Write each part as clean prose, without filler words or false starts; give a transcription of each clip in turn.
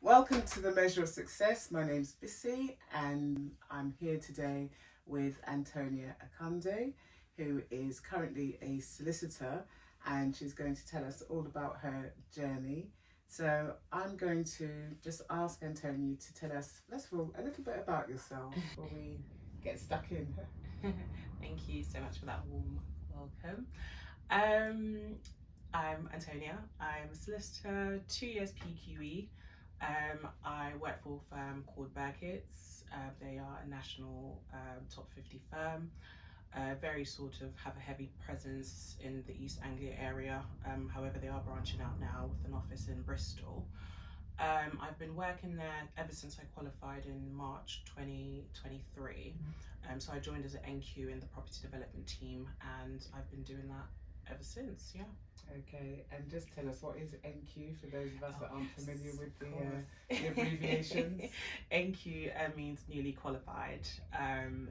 Welcome to the Measure of Success. My name's Bissy and I'm here today with Antonia Akunde, who is currently a solicitor, and she's going to tell us all about her journey. So I'm going to just ask Antonia to tell us, first of all, a little bit about yourself before we get stuck in. Thank you so much for that warm welcome. I'm Antonia. I'm a solicitor, 2 years PQE. I work for a firm called Burkitt's. They are a national top 50 firm. Very sort of have a heavy presence in the East Anglia area. However, they are branching out now with an office in Bristol. I've been working there ever since I qualified in March 2023. So I joined as an NQ in the property development team, and I've been doing that ever since. Yeah. Okay, and just tell us, what is NQ for those of us that aren't yes, familiar with the abbreviations? NQ means newly qualified.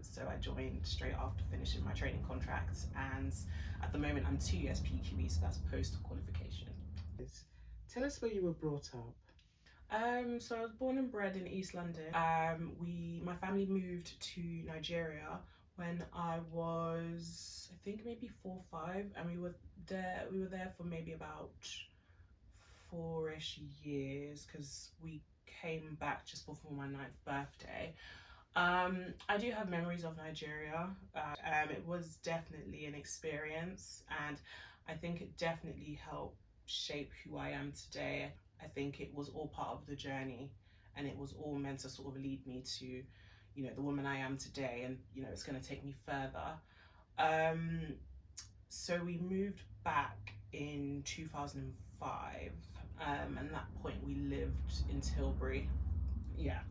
So I joined straight after finishing my training contract, and at the moment I'm 2 years PQE, so that's post qualification. Tell us where you were brought up. So I was born and bred in East London. My family moved to Nigeria when I was, I think, maybe 4 or 5, and we were there for maybe about 4-ish years, because we came back just before my 9th birthday. I do have memories of Nigeria. It was definitely an experience, and I think it definitely helped shape who I am today. I think it was all part of the journey, and it was all meant to sort of lead me to, the woman I am today, and it's going to take me further. So we moved back in 2005, and at that point we lived in Tilbury. Yeah,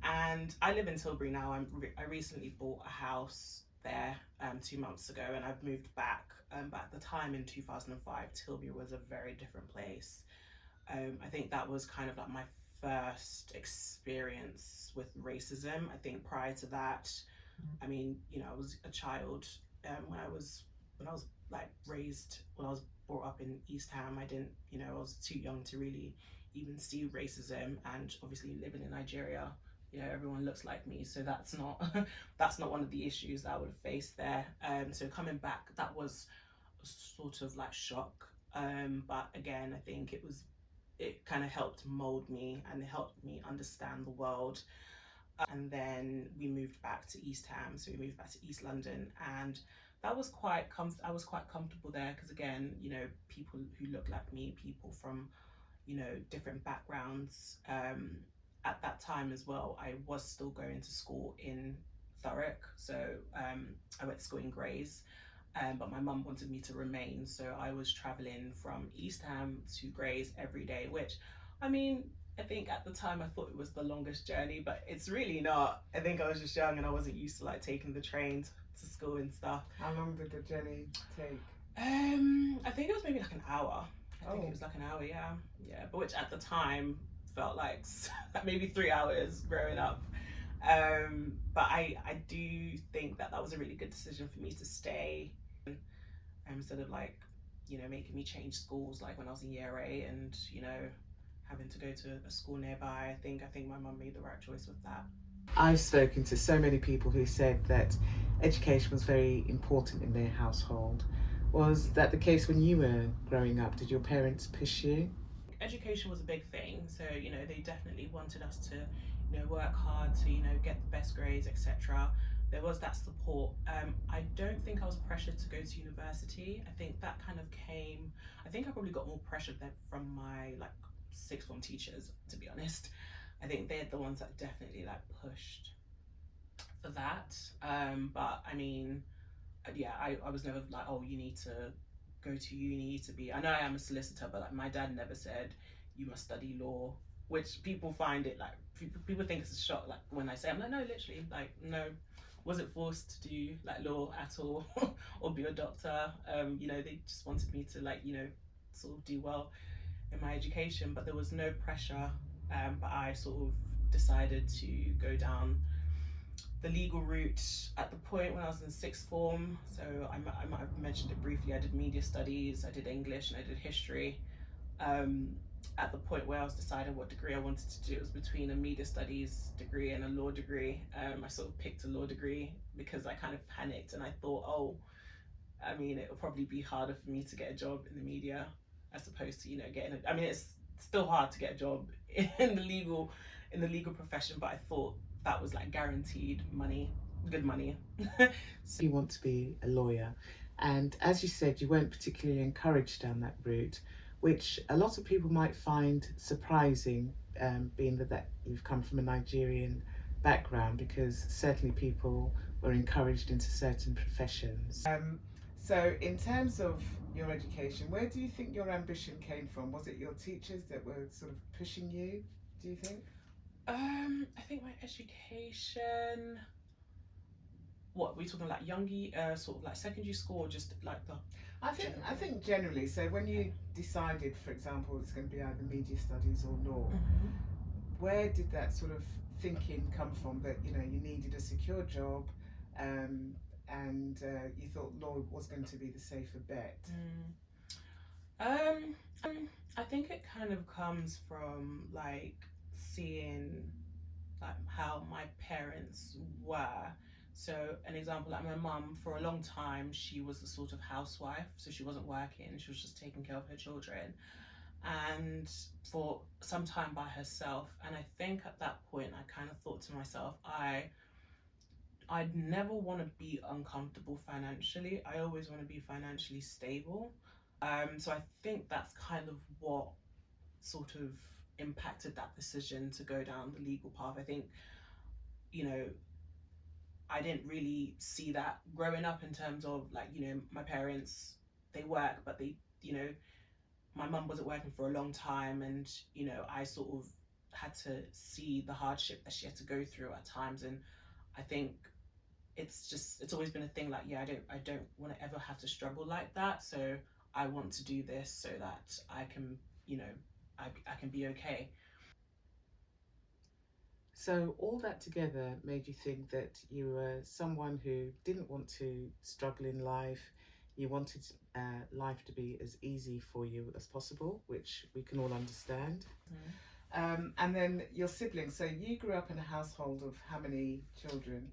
and I live in Tilbury now. I recently bought a house there 2 months ago, and I've moved back. But at the time in 2005, Tilbury was a very different place. I think that was kind of like my first experience with racism. I think prior to that, I mean, I was a child when I was like raised, when I was brought up in East Ham. I didn't, I was too young to really even see racism, and obviously living in Nigeria, everyone looks like me, so that's not that's not one of the issues that I would have faced there. So coming back, that was a sort of like shock. But again, I think it kind of helped mold me, and it helped me understand the world. And then we moved back to East Ham, so we moved back to East London, and that was I was quite comfortable there, because again, people who look like me, people from different backgrounds. At that time as well, I was still going to school in Thurrock, so I went to school in Grays. But my mum wanted me to remain, so I was travelling from East Ham to Grays every day, which, I mean, I think at the time I thought it was the longest journey, but it's really not. I think I was just young and I wasn't used to like taking the train to school and stuff. How long did the journey take? I think it was maybe like an hour. I think it was like an hour, yeah. But which at the time felt like maybe 3 hours growing up. But I do think that was a really good decision for me to stay, instead of like, making me change schools like when I was in year 8, and having to go to a school nearby. I think my mum made the right choice with that. I've spoken to so many people who said that education was very important in their household. Was that the case when you were growing up? Did your parents push you? Education was a big thing, so they definitely wanted us to work hard to get the best grades, etc. There was that support. I don't think I was pressured to go to university. I think that kind of came, I think I probably got more pressure there from my like sixth form teachers, to be honest. I think they're the ones that definitely like pushed for that. But I mean, yeah, I was never like, oh, you need to go to uni to be, I know I am a solicitor, but like my dad never said you must study law, which people find it like, people think it's a shock, like when I say, I'm like, no, literally, like, no, wasn't forced to do like law at all or be a doctor. They just wanted me to like, sort of do well in my education, but there was no pressure. But I sort of decided to go down the legal route at the point when I was in sixth form. So I might have mentioned it briefly. I did media studies, I did English, and I did history. at the point where I was deciding what degree I wanted to do. It was between a media studies degree and a law degree. I sort of picked a law degree because I kind of panicked and I thought, oh, I mean, it'll probably be harder for me to get a job in the media as opposed to, getting I mean, it's still hard to get a job in the legal profession, but I thought that was like guaranteed money, good money. So you want to be a lawyer, and as you said, you weren't particularly encouraged down that route, which a lot of people might find surprising, being that you've come from a Nigerian background, because certainly people were encouraged into certain professions. So in terms of your education, where do you think your ambition came from? Was it your teachers that were sort of pushing you, do you think? I think my education. What were we talking like youngie, sort of like secondary school, or just like the? I think generally. So when you decided, for example, it's going to be either media studies or law, where did that sort of thinking come from? That you needed a secure job, and you thought law was going to be the safer bet. I think it kind of comes from like seeing like how my parents were. So an example, like my mum, for a long time, she was the sort of housewife, so she wasn't working, she was just taking care of her children, and for some time by herself. And I think at that point, I kind of thought to myself, I'd never want to be uncomfortable financially. I always want to be financially stable. So I think that's kind of what sort of impacted that decision to go down the legal path. I think, I didn't really see that growing up in terms of like, my parents, they work, but they, my mum wasn't working for a long time, and, I sort of had to see the hardship that she had to go through at times. And I think it's always been a thing like, I don't want to ever have to struggle like that. So I want to do this so that I can, I can be okay. So all that together made you think that you were someone who didn't want to struggle in life. You wanted life to be as easy for you as possible, which we can all understand. And then your siblings. So you grew up in a household of how many children?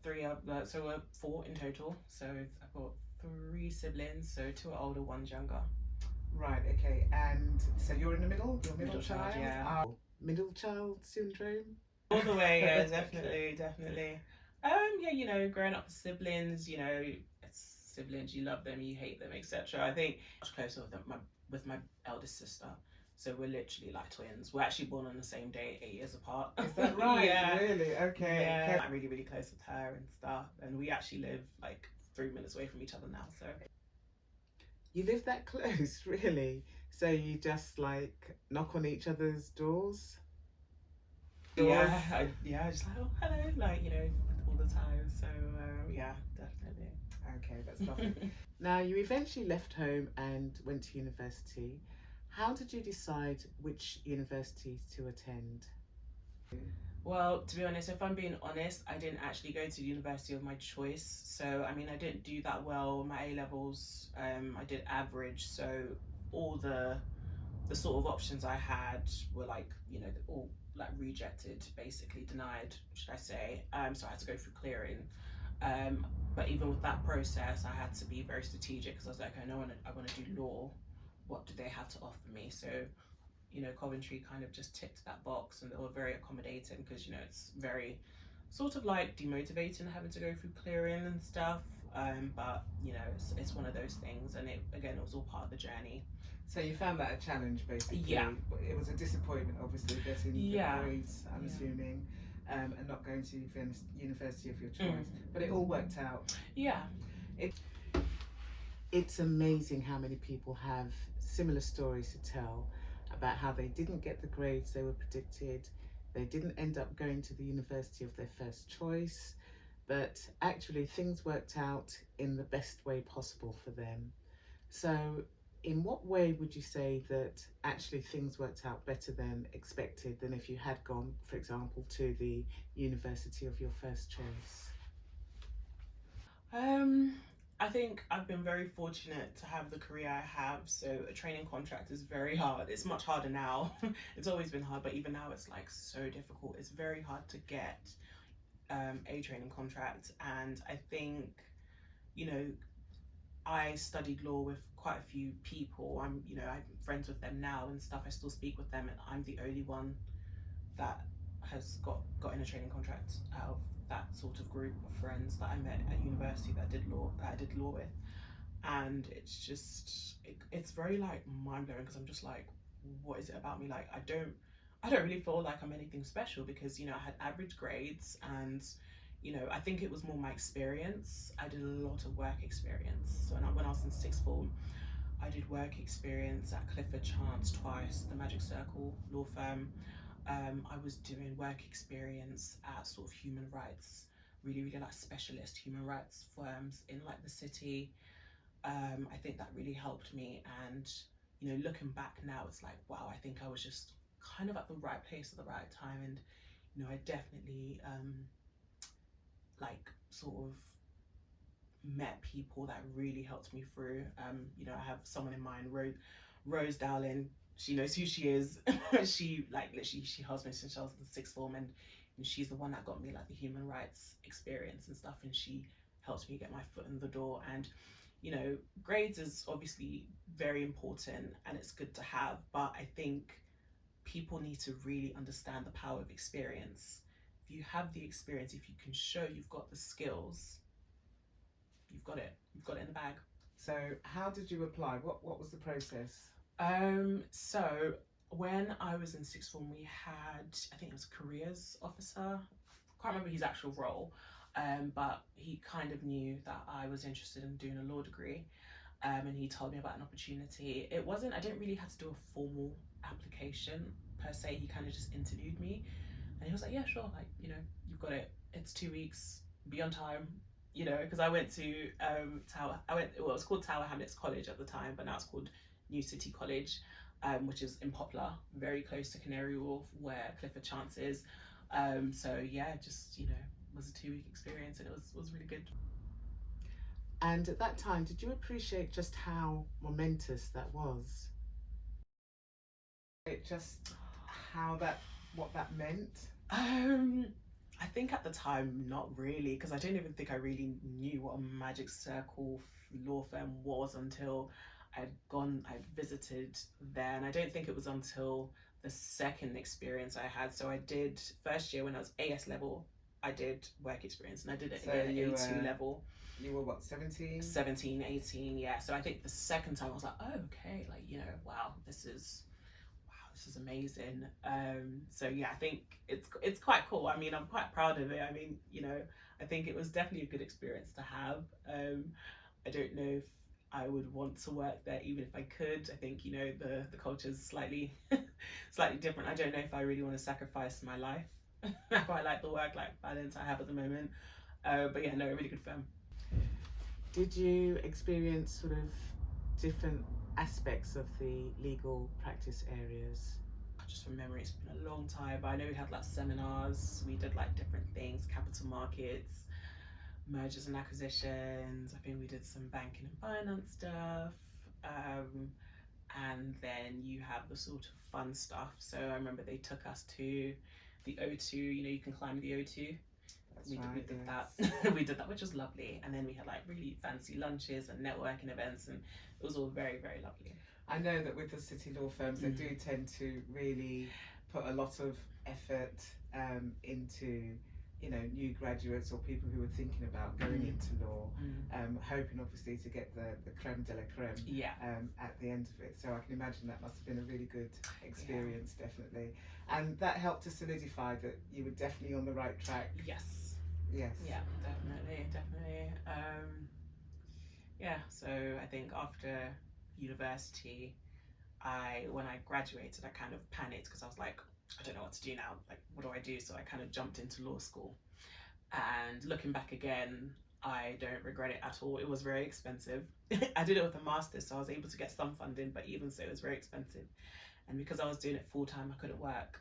Three. So we're four in total. So I've got three siblings. So two are older, one's younger. Right. Okay. And so you're in the middle. You're middle child. Yeah. Middle child syndrome. All the way. Yeah. Definitely. Yeah. Growing up with siblings. Siblings. You love them. You hate them, etc. I think much closer with my eldest sister. So we're literally like twins. We're actually born on the same day, 8 years apart. Is that right? Yeah. Really? Okay. Yeah. I'm really, really close with her and stuff. And we actually live like 3 minutes away from each other now. So you live that close, really? So you just like knock on each other's doors? Yeah, just like, oh, hello, like, all the time. So yeah, definitely. Okay, that's lovely. Now you eventually left home and went to university. How did you decide which university to attend? Well, to be honest, if I'm being honest, I didn't actually go to the university of my choice. So, I mean, I didn't do that well. My A-levels, I did average. So all the sort of options I had were like, all like rejected, basically denied, should I say. So I had to go through clearing. But even with that process, I had to be very strategic, because I was like, I want to do law. What do they have to offer me? So, Coventry kind of just ticked that box, and they were very accommodating, because, it's very sort of like demotivating having to go through clearing and stuff. But, it's one of those things, and it was all part of the journey. So you found that a challenge, basically? Yeah. It was a disappointment, obviously, getting the grades, I'm assuming, and not going to university of your choice. But it all worked out. Yeah. It's amazing how many people have similar stories to tell about how they didn't get the grades they were predicted, they didn't end up going to the university of their first choice, but actually things worked out in the best way possible for them. So in what way would you say that actually things worked out better than expected, than if you had gone, for example, to the university of your first choice? I I think I've been very fortunate to have the career I have. So a training contract is very hard. It's much harder now. It's always been hard, but even now it's like so difficult. It's very hard to get a training contract. And I think, you know, I studied law with quite a few people. I'm friends with them now and stuff. I still speak with them, and I'm the only one that has gotten a training contract out of that sort of group of friends that I met at university that I did law with. And it's very like mind blowing, because I'm just like, what is it about me? Like, I don't really feel like I'm anything special, because I had average grades, and I think it was more my experience. I did a lot of work experience. So when I was in sixth form, I did work experience at Clifford Chance twice, the Magic Circle law firm. I was doing work experience at sort of human rights, really, really like specialist human rights firms in like the city. I think that really helped me. And, looking back now, it's like, wow, I think I was just kind of at the right place at the right time. And, I definitely like sort of met people that really helped me through. I have someone in mind, Rose Dowling. She knows who she is. She like literally she helps me since I was in sixth form, and she's the one that got me like the human rights experience and stuff, and she helped me get my foot in the door. And grades is obviously very important and it's good to have, but I think people need to really understand the power of experience. If you have the experience, if you can show you've got the skills, you've got it. You've got it in the bag. So how did you apply? What was the process? So when I was in sixth form, we had, I think it was a careers officer. I can't remember his actual role, but he kind of knew that I was interested in doing a law degree, and he told me about an opportunity. I didn't really have to do a formal application per se. He kind of just interviewed me, and he was like, yeah, sure, like, you've got it. It's 2 weeks, be on time. Because I went to it was called Tower Hamlets College at the time, but now it's called New City College, which is in Poplar, very close to Canary Wharf, where Clifford Chance is. So yeah, just was a 2-week experience, and it was really good. And at that time, did you appreciate just how momentous that was? Just what that meant? I think at the time, not really, because I don't even think I really knew what a Magic Circle law firm was until I'd visited there. And I don't think it was until the second experience I had. So I did first year when I was AS level, I did work experience, and I did it again at A2 level. You were what, 17? 17, 18, yeah. So I think the second time I was like, oh, okay, like, wow, this is amazing. So yeah, I think it's quite cool. I mean, I'm quite proud of it. I mean, I think it was definitely a good experience to have. I don't know if I would want to work there even if I could. I think the culture is slightly different. I don't know if I really want to sacrifice my life. I quite like the work-life balance I have at the moment. But yeah, no, a really good firm. Did you experience sort of different aspects of the legal practice areas? Just from memory, it's been a long time, but I know we had like seminars, we did like different things, capital markets, mergers and acquisitions. I think we did some banking and finance stuff, and then you have the sort of fun stuff. So I remember they took us to the O2. You can climb the O2. We did that. We did that, which was lovely. And then we had like really fancy lunches and networking events, and it was all very, very lovely. I know that with the city law firms, they do tend to really put a lot of effort into new graduates or people who are thinking about going into law, hoping obviously to get the creme de la creme at the end of it. So I can imagine that must have been a really good experience, definitely. And that helped to solidify that you were definitely on the right track. Yes. Yes. Yeah, definitely. So I think after university, when I graduated, I kind of panicked, because I was like, I don't know what to do now. Like, what do I do? So I kind of jumped into law school. And looking back again, I don't regret it at all. It was very expensive. I did it with a master's, so I was able to get some funding, but even so, it was very expensive. And because I was doing it full time, I couldn't work.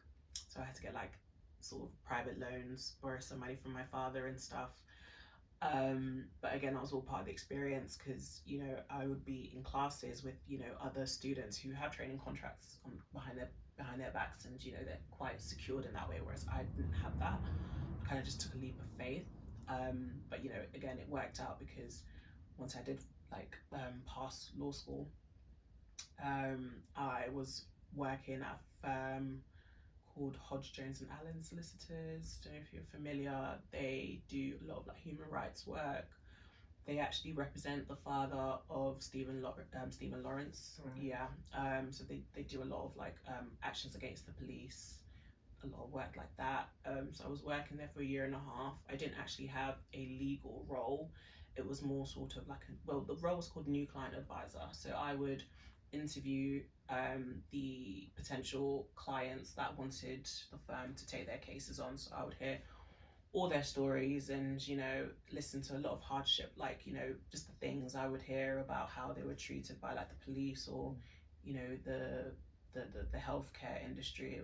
So I had to get like sort of private loans, borrow some money from my father and stuff. But again, that was all part of the experience because, you know, I would be in classes with, you know, other students who have training contracts behind their backs, and, you know, they're quite secured in that way, whereas I didn't have that. I kind of just took a leap of faith. But, you know, again, it worked out because once I did pass law school, I was working at a firm called Hodge, Jones and Allen Solicitors. Don't know if you're familiar. They do a lot of like human rights work. They actually represent the father of Stephen Lawrence. Right. Yeah. So they do a lot of like actions against the police, a lot of work like that. So I was working there for a year and a half. I didn't actually have a legal role. It was more sort of like the role was called new client advisor. So I would interview the potential clients that wanted the firm to take their cases on. So I would hear all their stories and, you know, listen to a lot of hardship, like, you know, just the things I would hear about how they were treated by like the police or, you know, the healthcare industry.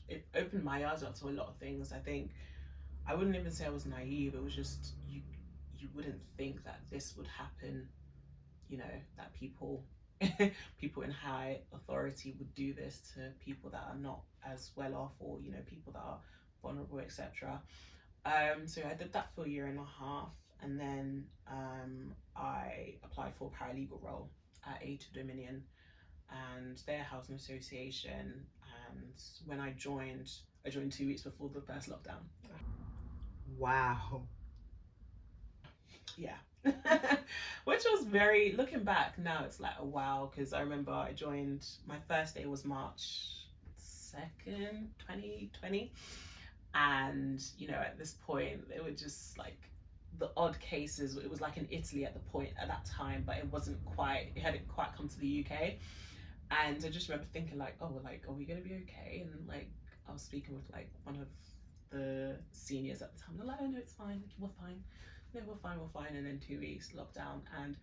It opened my eyes up to a lot of things. I think I wouldn't even say I was naive. It was just you wouldn't think that this would happen, you know, that people people in high authority would do this to people that are not as well off, or, you know, people that are vulnerable, etc. So I did that for a year and a half, and then I applied for a paralegal role at A2 Dominion, and their housing association. And when I joined 2 weeks before the first lockdown. Wow. Yeah. Which was very, looking back now, it's like a wow, because I remember I joined, my first day was March 2nd, 2020. And, you know, at this point, they were just like the odd cases. It was like in Italy at that time, but it hadn't quite come to the UK. And I just remember thinking like, oh, like, are we going to be okay? And like, I was speaking with like one of the seniors at the time. They're like, oh no, it's fine. Like, we're fine. No, we're fine. And then 2 weeks lockdown. And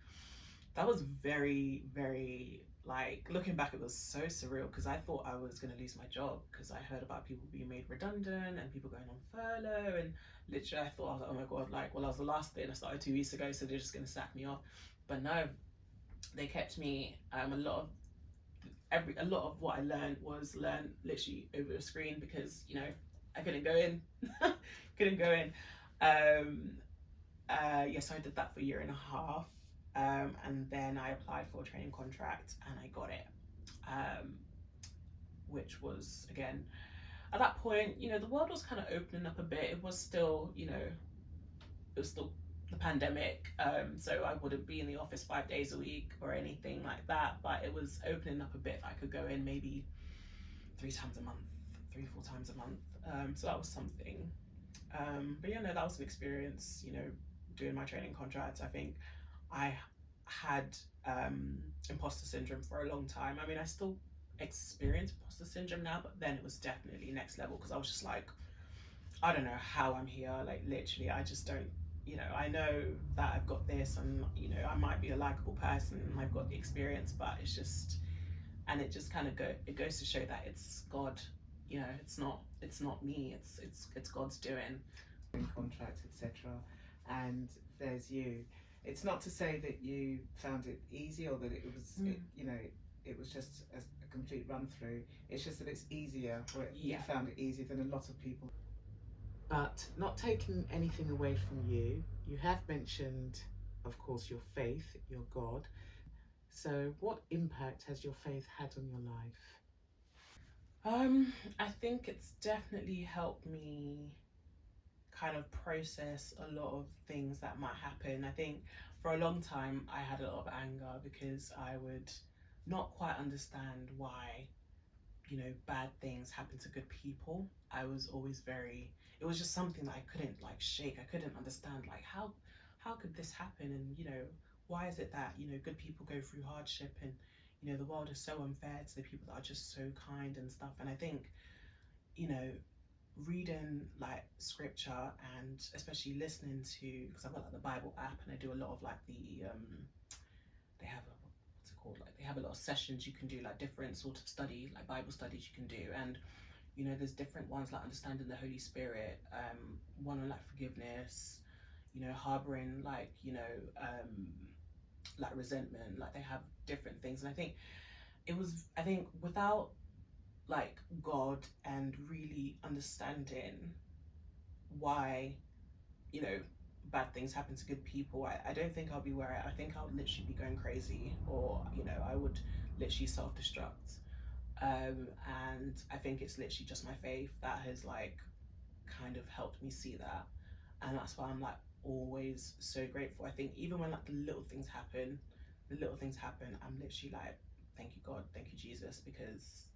that was very, very, like, looking back, it was so surreal because I thought I was going to lose my job because I heard about people being made redundant and people going on furlough. And literally, I thought, I was like, oh my God, like, well, I was the last thing. I started 2 weeks ago, so they're just going to sack me off. But no, they kept me. A lot of what I learned was learned literally over a screen because, you know, I couldn't go in. So I did that for a year and a half. And then I applied for a training contract and I got it, which was, again, at that point, you know, the world was kind of opening up a bit. It was still, you know, the pandemic, so I wouldn't be in the office 5 days a week or anything like that, but it was opening up a bit. I could go in maybe 4 times a month. So that was something. But yeah, no, that was an experience, you know, doing my training contract. I think I had imposter syndrome for a long time. I mean, I still experience imposter syndrome now, but then it was definitely next level because I was just like, I don't know how I'm here. Like, literally, I just don't, you know, I know that I've got this and, you know, I might be a likable person and I've got the experience, but it's just, and it just kind of it goes to show that it's God, you know, it's not me, it's God's doing. Contract, etc. And there's you. It's not to say that you found it easy or that it was, you know, it was just a complete run through. It's just that it's easier, or you found it easier than a lot of people. But not taking anything away from you, you have mentioned, of course, your faith, your God. So what impact has your faith had on your life? I think it's definitely helped me kind of process a lot of things that might happen. I think for a long time I had a lot of anger because I would not quite understand why, you know, bad things happen to good people. I was always it was just something that I couldn't like shake. I couldn't understand like how could this happen, and, you know, why is it that, you know, good people go through hardship and, you know, the world is so unfair to the people that are just so kind and stuff. And I think, you know, reading like scripture and especially listening to, because I've got like the Bible app and I do a lot of like they have what's it called, like they have a lot of sessions you can do, like different sort of study, like Bible studies you can do. And, you know, there's different ones like understanding the Holy Spirit, one on like forgiveness, harboring like resentment. Like they have different things, and I think without like God and really understanding why you know bad things happen to good people, I don't think I'll be where I think I would literally be going crazy, or I would literally self-destruct. And I think it's literally just my faith that has like kind of helped me see that, and that's why I'm like always so grateful. I think even when like the little things happen, I'm literally like, thank you God, thank you Jesus, because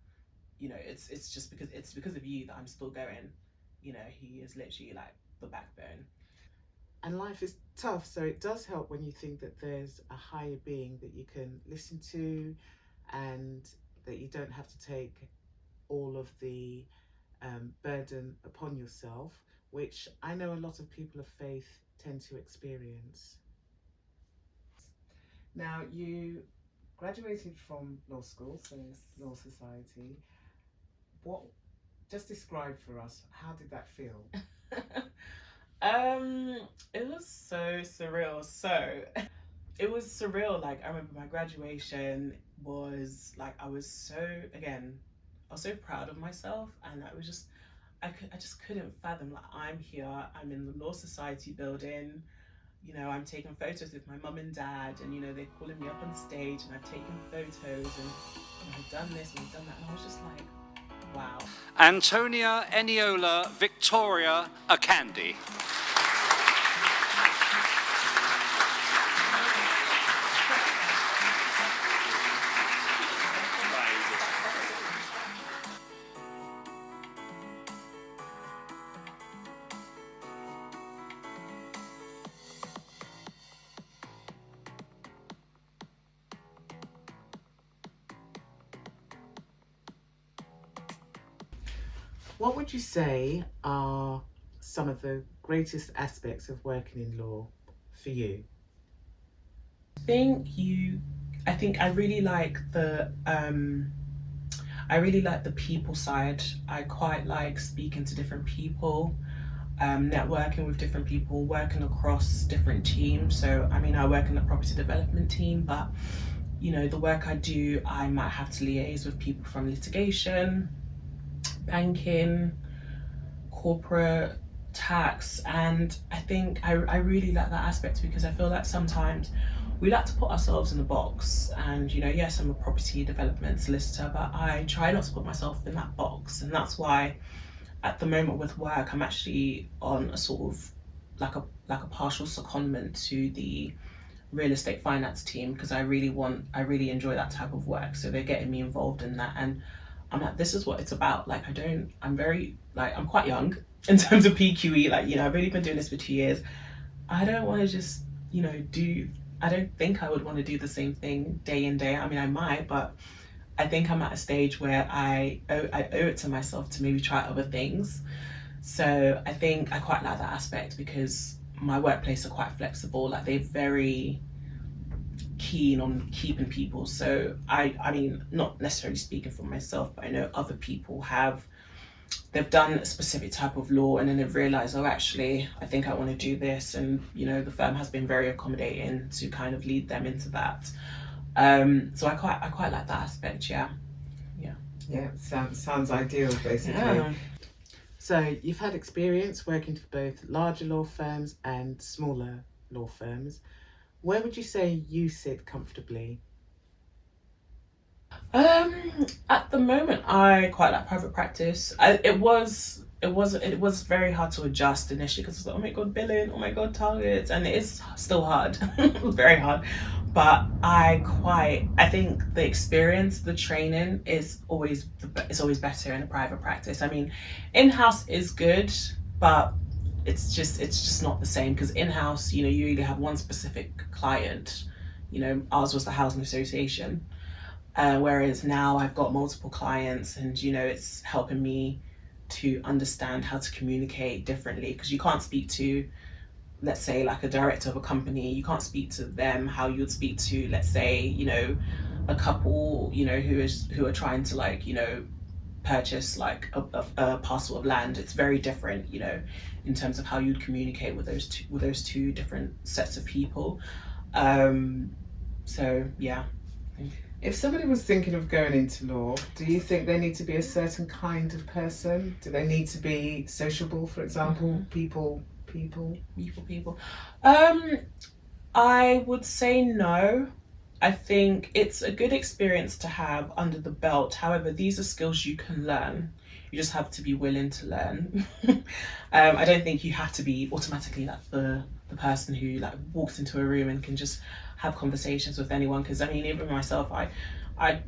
it's because of you that I'm still going. He is literally like the backbone. And life is tough, so it does help when you think that there's a higher being that you can listen to, and that you don't have to take all of the burden upon yourself, which I know a lot of people of faith tend to experience. Now, you graduated from law school, so Law Society. What, just describe for us, how did that feel? It was so surreal. It was surreal. Like I remember my graduation was like I was so proud of myself, and I was just I just couldn't fathom, like I'm here, I'm in the Law Society building, I'm taking photos with my mum and dad, and they're calling me up on stage, and I've taken photos, and I've done this and I've done that, and I was just like, wow. Antonia, Eniola, Victoria, Akandi. What would you say are some of the greatest aspects of working in law for you? I think I really like the people side. I quite like speaking to different people, networking with different people, working across different teams. So I work in the property development team, but the work I do, I might have to liaise with people from litigation, banking, corporate, tax, and I think I really like that aspect, because I feel like sometimes we like to put ourselves in a box, and yes, I'm a property development solicitor, but I try not to put myself in that box, and that's why at the moment with work I'm actually on a sort of like a partial secondment to the real estate finance team, because I really enjoy that type of work, so they're getting me involved in that, and I'm like, this is what it's about. Like I'm quite young in terms of PQE, like I've only been doing this for 2 years. I don't want to just I don't think I would want to do the same thing day in day out. I might, but I think I'm at a stage where I owe it to myself to maybe try other things. So I think I quite like that aspect, because my workplace are quite flexible. Like they're very keen on keeping people. So I mean, not necessarily speaking for myself, but I know other people they've done a specific type of law, and then they've realized, oh, actually, I think I want to do this. And, the firm has been very accommodating to kind of lead them into that. So I quite like that aspect. Yeah. Yeah, sounds ideal, basically. Yeah. So you've had experience working for both larger law firms and smaller law firms. Where would you say you sit comfortably? At the moment, I quite like private practice. It was very hard to adjust initially, because it's like, oh my god, billing, oh my god, targets, and it is still hard, very hard. But I think the experience, the training is always better in a private practice. In-house is good, but it's just not the same, because in-house, you really have one specific client. Ours was the housing association. Whereas now I've got multiple clients, and it's helping me to understand how to communicate differently, because you can't speak to, let's say, like a director of a company, you can't speak to them how you would speak to, let's say, a couple, who are trying to purchase like a parcel of land. It's very different, you know, in terms of how you'd communicate with those two different sets of people. So yeah. If somebody was thinking of going into law, do you think they need to be a certain kind of person? Do they need to be sociable, for example? People. I would say no. I think it's a good experience to have under the belt. However, these are skills you can learn. You just have to be willing to learn. I don't think you have to be automatically like the person who like walks into a room and can just have conversations with anyone, because I mean, even myself, I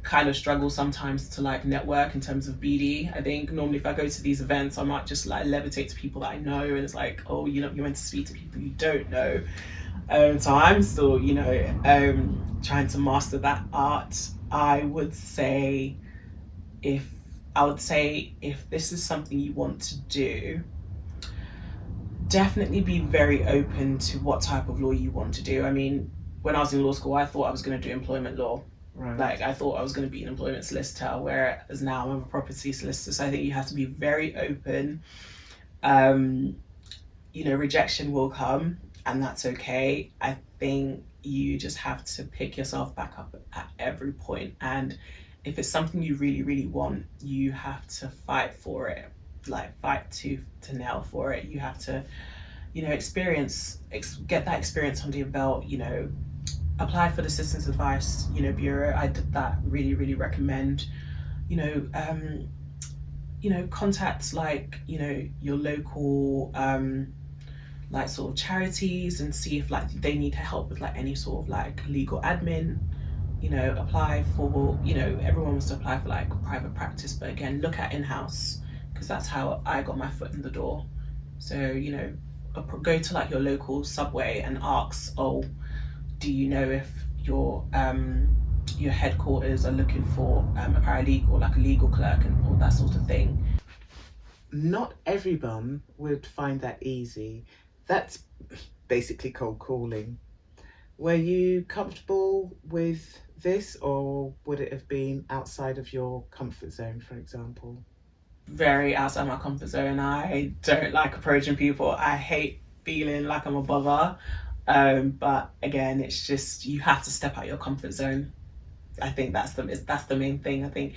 kind of struggle sometimes to like network in terms of BD. I think normally if I go to these events, I might just like levitate to people that I know, and it's like, oh, you know, you're meant to speak to people you don't know. So I'm still, you know, trying to master that art. I would say if this is something you want to do, definitely be very open to what type of law you want to do. I mean, when I was in law school, I thought I was going to do employment law. Right. Like, I thought I was going to be an employment solicitor, whereas now I'm a property solicitor. So I think you have to be very open. You know, rejection will come, and that's okay. I think you just have to pick yourself back up at every point. And if it's something you really, really want, you have to fight for it. Like, fight tooth to nail for it. You have to, you know, get that experience under your belt, you know, apply for the Citizens Advice, you know, Bureau. I did that. Really, really recommend. You know, contacts like, you know, your local like sort of charities, and see if like they need help with like any sort of like legal admin. You know, apply for, you know, everyone wants to apply for like private practice, but again, look at in-house, because that's how I got my foot in the door. So, you know, go to like your local Subway and ask, oh, do you know if your headquarters are looking for a paralegal, like a legal clerk, and all that sort of thing. Not everyone would find that easy. That's basically cold calling. Were you comfortable with this, or would it have been outside of your comfort zone, for example? Very outside my comfort zone. I don't like approaching people. I hate feeling like I'm a bother. But again, it's just, you have to step out your comfort zone. I think that's the main thing. I think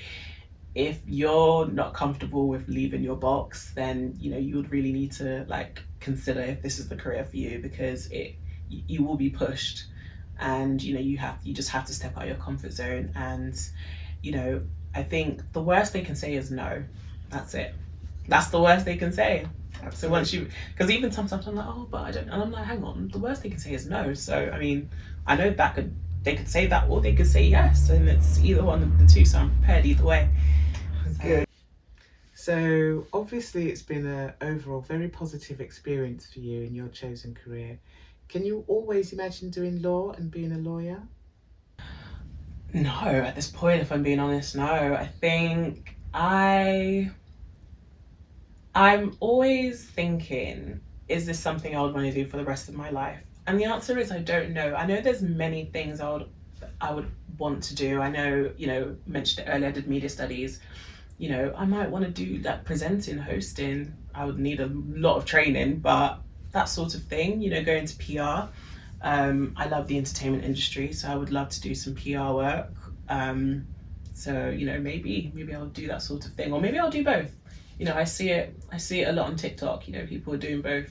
if you're not comfortable with leaving your box, then, you know, you would really need to like consider if this is the career for you, because you will be pushed, and, you know, you just have to step out your comfort zone. And, you know, I think the worst they can say is no. That's it. That's the worst they can say. Absolutely. So once you, because even sometimes I'm like, oh, but I don't, and I'm like, hang on, the worst they can say is no. So I mean, I know they could say that, or they could say yes, and it's either one of the two. So I'm prepared either way. Good. So obviously it's been an overall very positive experience for you in your chosen career. Can you always imagine doing law and being a lawyer? No, at this point, if I'm being honest, no. I think I'm always thinking, is this something I would want to do for the rest of my life? And the answer is I don't know. I know there's many things I would want to do. I know, you know, mentioned it earlier, I did media studies. You know, I might want to do that presenting, hosting. I would need a lot of training, but that sort of thing, you know, going to PR. I love the entertainment industry, so I would love to do some PR work. So, you know, maybe I'll do that sort of thing, or maybe I'll do both. You know, I see it a lot on TikTok. You know, people are doing both,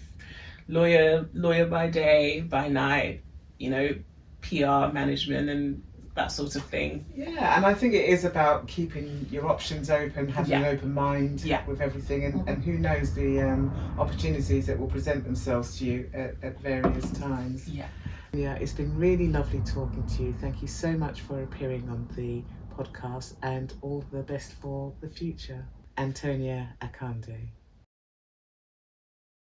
lawyer by day, by night, you know, PR management and that sort of thing. Yeah, and I think it is about keeping your options open, having an open mind with everything, and who knows the opportunities that will present themselves to you at various times. Yeah, it's been really lovely talking to you. Thank you so much for appearing on the podcast, and all the best for the future. Antonia Akande.